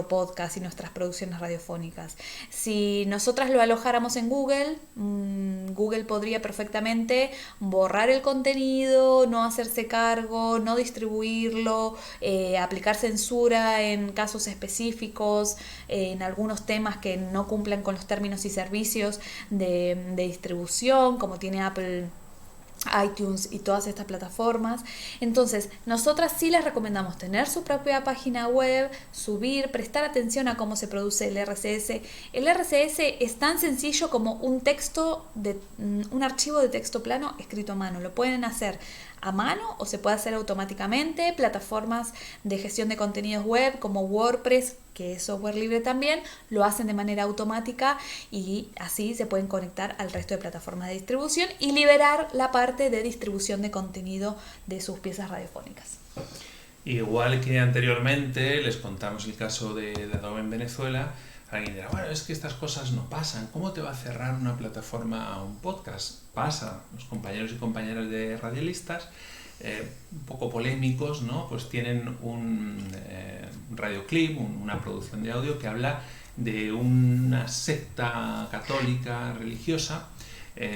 podcast y nuestras producciones radiofónicas. Si nosotras lo alojáramos en Google, Google podría perfectamente borrar el contenido, no hacerse cargo, no distribuirlo, aplicar censura en casos específicos, en algunos temas que no cumplan con los términos y servicios de distribución, como tiene Apple, iTunes y todas estas plataformas. Entonces, nosotras sí les recomendamos tener su propia página web, subir, prestar atención a cómo se produce el RSS. El RSS es tan sencillo como un archivo de texto plano escrito a mano. Lo pueden hacer a mano o se puede hacer automáticamente. Plataformas de gestión de contenidos web como WordPress, que es software libre también, lo hacen de manera automática, y así se pueden conectar al resto de plataformas de distribución y liberar la parte de distribución de contenido de sus piezas radiofónicas. Igual que anteriormente les contamos el caso de Adobe en Venezuela, alguien dirá, bueno, es que estas cosas no pasan, ¿cómo te va a cerrar una plataforma a un podcast? Pasa, los compañeros y compañeras de radialistas, un poco polémicos, ¿no? Pues tienen un radioclip, una producción de audio que habla de una secta católica religiosa,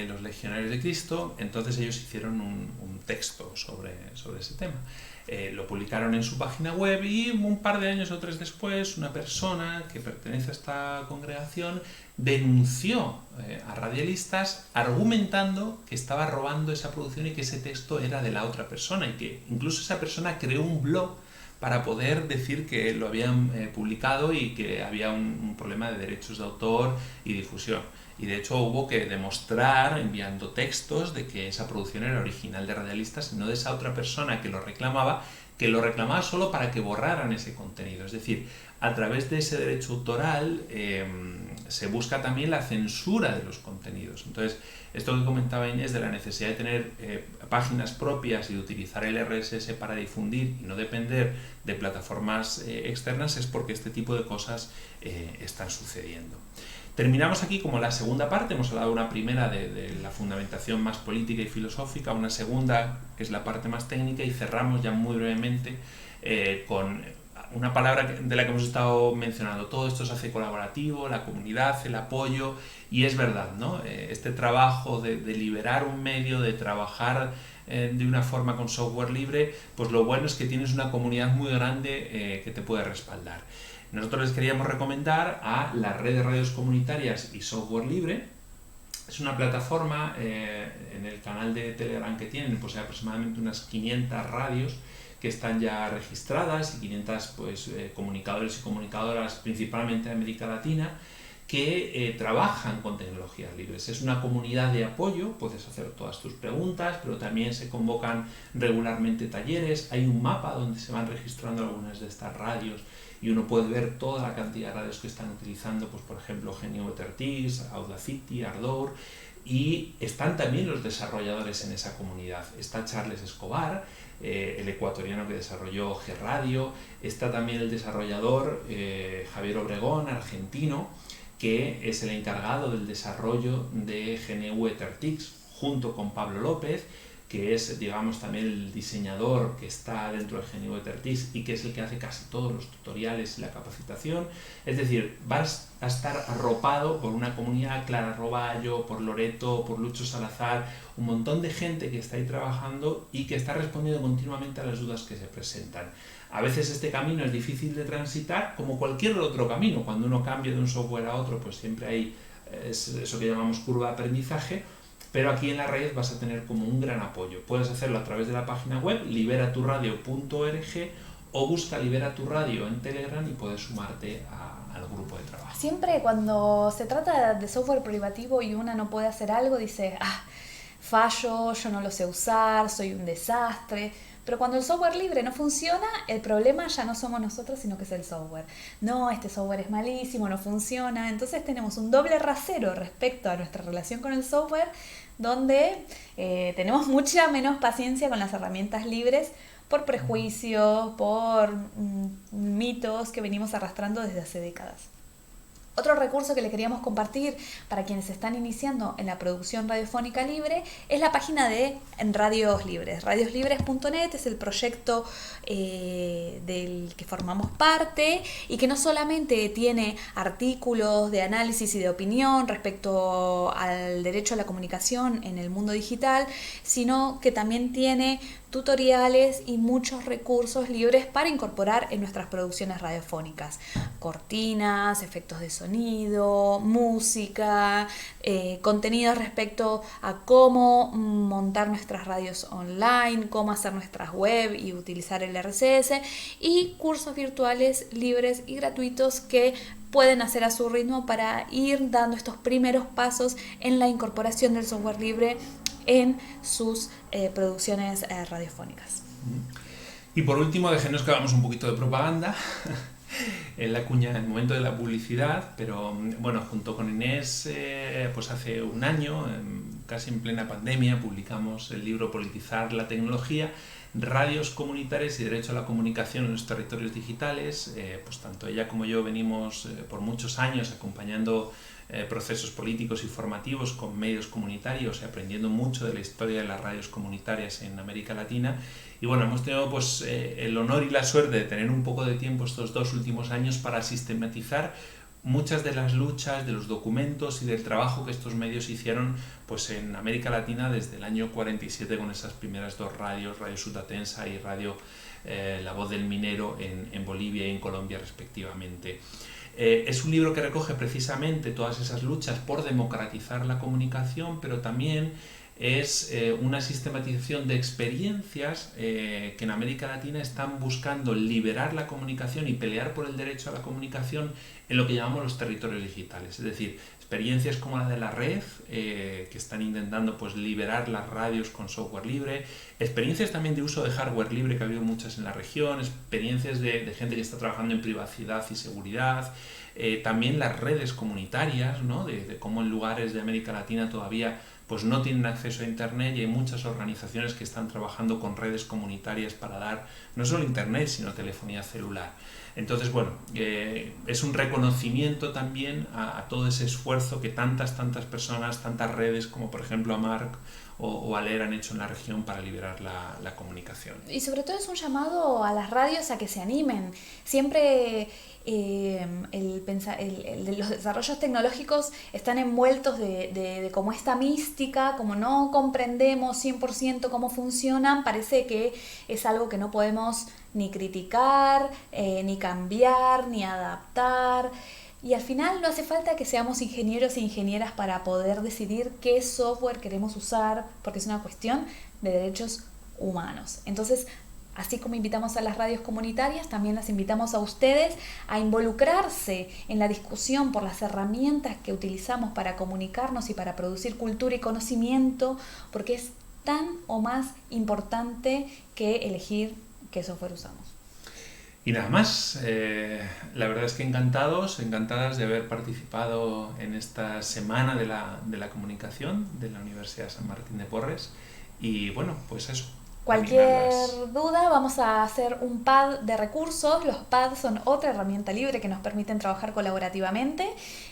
los Legionarios de Cristo. Entonces ellos hicieron un texto sobre ese tema. Lo publicaron en su página web, y un par de años o 3 después una persona que pertenece a esta congregación denunció a radialistas argumentando que estaba robando esa producción y que ese texto era de la otra persona, y que incluso esa persona creó un blog para poder decir que lo habían publicado y que había un problema de derechos de autor y difusión. Y de hecho hubo que demostrar, enviando textos, de que esa producción era original de radialistas y no de esa otra persona que lo reclamaba solo para que borraran ese contenido. Es decir, a través de ese derecho autoral se busca también la censura de los contenidos. Entonces, esto que comentaba Inés de la necesidad de tener páginas propias y de utilizar el RSS para difundir y no depender de plataformas externas, es porque este tipo de cosas están sucediendo. Terminamos aquí como la segunda parte. Hemos hablado una primera de la fundamentación más política y filosófica, una segunda que es la parte más técnica, y cerramos ya muy brevemente con una palabra de la que hemos estado mencionando. Todo esto se hace colaborativo, la comunidad, el apoyo, y es verdad, ¿no? Este trabajo de liberar un medio, de trabajar de una forma con software libre, pues lo bueno es que tienes una comunidad muy grande que te puede respaldar. Nosotros les queríamos recomendar a la red de radios comunitarias y software libre. Es una plataforma, en el canal de Telegram que tienen, pues hay aproximadamente unas 500 radios que están ya registradas, y 500 comunicadores y comunicadoras, principalmente de América Latina, que trabajan con tecnologías libres. Es una comunidad de apoyo, puedes hacer todas tus preguntas, pero también se convocan regularmente talleres. Hay un mapa donde se van registrando algunas de estas radios, y uno puede ver toda la cantidad de radios que están utilizando, pues por ejemplo GNU-EtherTix, Audacity, Ardour, y están también los desarrolladores en esa comunidad. Está Charles Escobar, el ecuatoriano que desarrolló G-Radio, está también el desarrollador Javier Obregón, argentino, que es el encargado del desarrollo de GNU-EtherTix junto con Pablo López. que es, digamos, también el diseñador que está dentro del GNU de Tertis y que es el que hace casi todos los tutoriales y la capacitación. Es decir, vas a estar arropado por una comunidad, Clara Roballo, por Loreto, por Lucho Salazar, un montón de gente que está ahí trabajando y que está respondiendo continuamente a las dudas que se presentan. A veces este camino es difícil de transitar, como cualquier otro camino. Cuando uno cambia de un software a otro, pues siempre hay eso que llamamos curva de aprendizaje, pero aquí en la red vas a tener como un gran apoyo. Puedes hacerlo a través de la página web liberaturradio.org o busca Libera tu Radio en Telegram y puedes sumarte al grupo de trabajo. Siempre cuando se trata de software privativo y una no puede hacer algo, dice, fallo, yo no lo sé usar, soy un desastre. Pero cuando el software libre no funciona, el problema ya no somos nosotros, sino que es el software. No, este software es malísimo, no funciona. Entonces tenemos un doble rasero respecto a nuestra relación con el software, donde tenemos mucha menos paciencia con las herramientas libres por prejuicios, por mitos que venimos arrastrando desde hace décadas. Otro recurso que les queríamos compartir para quienes están iniciando en la producción radiofónica libre es la página de Radios Libres. Radioslibres.net es el proyecto del que formamos parte y que no solamente tiene artículos de análisis y de opinión respecto al derecho a la comunicación en el mundo digital, sino que también tiene tutoriales y muchos recursos libres para incorporar en nuestras producciones radiofónicas. Cortinas, efectos de sonido, música, contenidos respecto a cómo montar nuestras radios online, cómo hacer nuestras web y utilizar el RCS, y cursos virtuales libres y gratuitos que pueden hacer a su ritmo para ir dando estos primeros pasos en la incorporación del software libre en sus producciones radiofónicas. Y por último, déjenos que hagamos un poquito de propaganda en la cuña, en el momento de la publicidad, pero bueno, junto con Inés, pues hace un año, casi en plena pandemia, publicamos el libro Politizar la tecnología, radios comunitarias y derecho a la comunicación en los territorios digitales. Pues tanto ella como yo venimos por muchos años acompañando procesos políticos y formativos con medios comunitarios y aprendiendo mucho de la historia de las radios comunitarias en América Latina. Y bueno, hemos tenido pues el honor y la suerte de tener un poco de tiempo estos 2 últimos años para sistematizar muchas de las luchas, de los documentos y del trabajo que estos medios hicieron pues en América Latina desde el año 47 con esas primeras 2 radios, Radio Sutatensa y Radio La Voz del Minero en Bolivia y en Colombia respectivamente. Es un libro que recoge precisamente todas esas luchas por democratizar la comunicación, pero también es una sistematización de experiencias que en América Latina están buscando liberar la comunicación y pelear por el derecho a la comunicación en lo que llamamos los territorios digitales. Es decir, experiencias como la de la red, que están intentando pues liberar las radios con software libre, experiencias también de uso de hardware libre, que ha habido muchas en la región, experiencias de gente que está trabajando en privacidad y seguridad, también las redes comunitarias, ¿no? de cómo en lugares de América Latina todavía pues no tienen acceso a Internet y hay muchas organizaciones que están trabajando con redes comunitarias para dar no solo Internet, sino telefonía celular. Entonces, bueno, es un reconocimiento también a todo ese esfuerzo que tantas personas, tantas redes como por ejemplo AMARC o ALER han hecho en la región para liberar la comunicación. Y sobre todo es un llamado a las radios a que se animen. Siempre los desarrollos tecnológicos están envueltos de como esta mística, como no comprendemos 100% cómo funcionan, parece que es algo que no podemos ni criticar, ni cambiar, ni adaptar. Y al final no hace falta que seamos ingenieros e ingenieras para poder decidir qué software queremos usar, porque es una cuestión de derechos humanos. Entonces, así como invitamos a las radios comunitarias, también las invitamos a ustedes a involucrarse en la discusión por las herramientas que utilizamos para comunicarnos y para producir cultura y conocimiento, porque es tan o más importante que elegir qué software usamos. Y nada más, la verdad es que encantadas de haber participado en esta semana de la comunicación de la Universidad San Martín de Porres. Y bueno, pues eso. Cualquier duda, vamos a hacer un pad de recursos. Los pads son otra herramienta libre que nos permiten trabajar colaborativamente.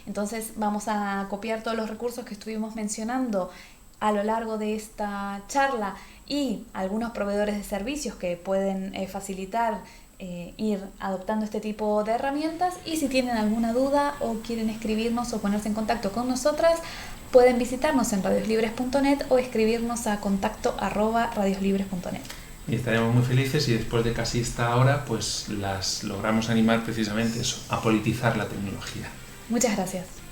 Entonces vamos a copiar todos los recursos que estuvimos mencionando a lo largo de esta charla y algunos proveedores de servicios que pueden facilitar ir adoptando este tipo de herramientas. Y si tienen alguna duda o quieren escribirnos o ponerse en contacto con nosotras, pueden visitarnos en radioslibres.net o escribirnos a contacto@radioslibres.net. Y estaremos muy felices si después de casi esta hora pues las logramos animar precisamente eso, a politizar la tecnología. Muchas gracias.